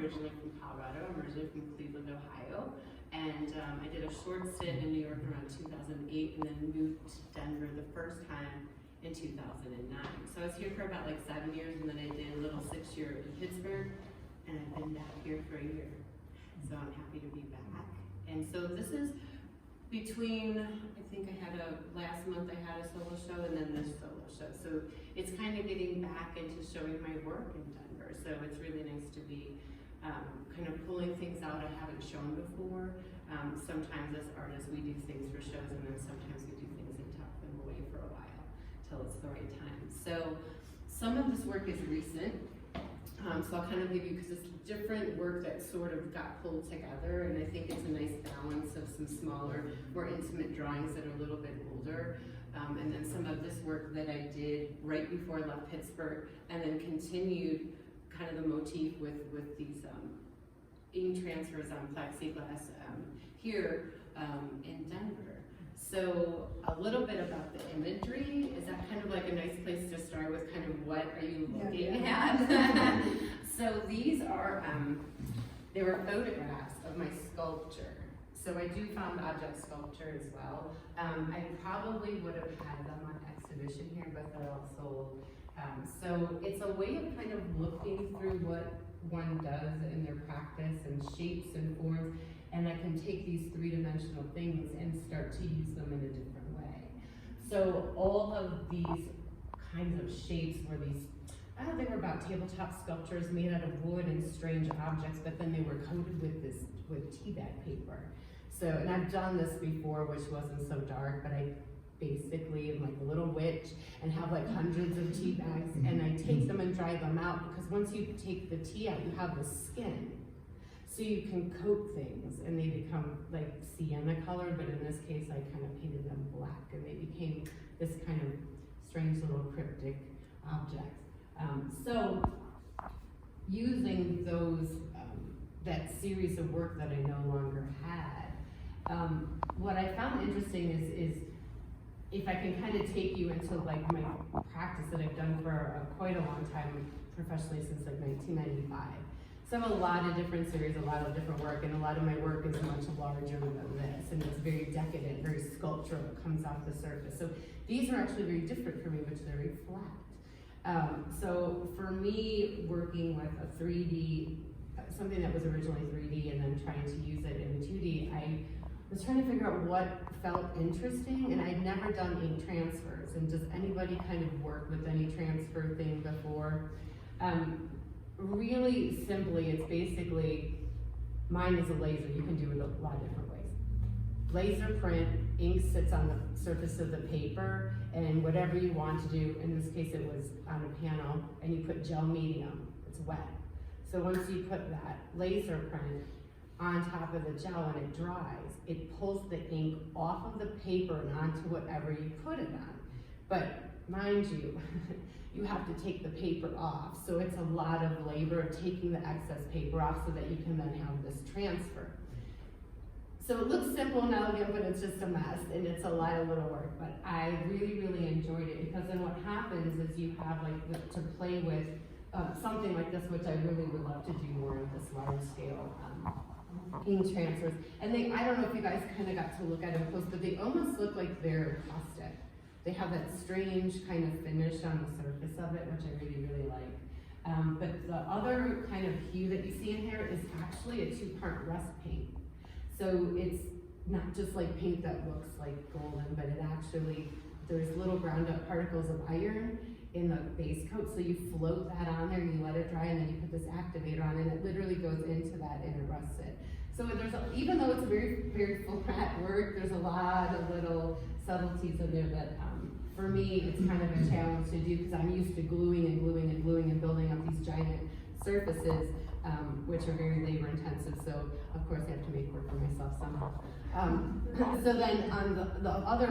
originally from Colorado. I'm originally from Cleveland, Ohio. And I did a short stint in New York around 2008 and then moved to Denver the first time in 2009. So I was here for about like 7 years, and then I did a little 6-year in Pittsburgh, and I've been back here for a year. So I'm happy to be back. And so this is between, I think last month I had a solo show and then this solo show. So it's kind of getting back into showing my work in Denver. So it's really nice to be kind of pulling things out I haven't shown before. Sometimes as artists we do things for shows, and then sometimes we do things and tuck them away for a while till it's the right time. So some of this work is recent. So I'll kind of give you, because it's different work that sort of got pulled together, and I think it's a nice balance of some smaller, more intimate drawings that are a little bit older, and then some of this work that I did right before I left Pittsburgh, and then continued kind of the motif with these ink transfers on plexiglass here in Denver. So a little bit about the imagery. Is that kind of like a nice place to start with, kind of what are you looking at? So these are, they were photographs of my sculpture. So I do found object sculpture as well. I probably would have had them on exhibition here, but they're all sold. So it's a way of kind of looking through what one does in their practice and shapes and forms. And I can take these three-dimensional things and start to use them in a different way. So all of these kinds of shapes were these, they were about tabletop sculptures made out of wood and strange objects, but then they were coated with tea bag paper. So, and I've done this before, which wasn't so dark, but I basically am like a little witch and have like hundreds of tea bags, and I take them and dry them out, because once you take the tea out, you have the skin. So you can coat things and they become like sienna color, but in this case I kind of painted them black and they became this kind of strange little cryptic objects. So using those, that series of work that I no longer had, what I found interesting is if I can kind of take you into like my practice that I've done for quite a long time, professionally since like 1995. So I have a lot of different series, a lot of different work, and a lot of my work is much larger than this, and it's very decadent, very sculptural, it comes off the surface. So these are actually very different for me, which they're very flat. So for me, working with a 3D, something that was originally 3D and then trying to use it in 2D, I was trying to figure out what felt interesting, and I'd never done ink transfers. And does anybody kind of work with any transfer thing before? Really simply, it's basically, mine is a laser. You can do it a lot of different ways. Laser print, ink sits on the surface of the paper, and whatever you want to do, in this case it was on a panel, and you put gel medium, it's wet. So once you put that laser print on top of the gel and it dries, it pulls the ink off of the paper and onto whatever you put it on. But mind you, you have to take the paper off. So it's a lot of labor of taking the excess paper off so that you can then have this transfer. So it looks simple now again, but it's just a mess and it's a lot of little work. But I really, really enjoyed it, because then what happens is you have like to play with something like this, which I really would love to do more of this large scale ink transfers. And I don't know if you guys kind of got to look at them close, but they almost look like they're caustic. They have that strange kind of finish on the surface of it, which I really, really like. But the other kind of hue that you see in here is actually a 2-part rust paint. So it's not just like paint that looks like golden, but it actually, there's little ground up particles of iron in the base coat, so you float that on there and you let it dry, and then you put this activator on, and it literally goes into that and it rusts it. So there's even though it's very, very flat work, there's a lot of little subtleties in there that for me it's kind of a challenge to do, because I'm used to gluing and gluing and gluing and building up these giant surfaces, which are very labor intensive. So of course I have to make work for myself somehow. So then on the other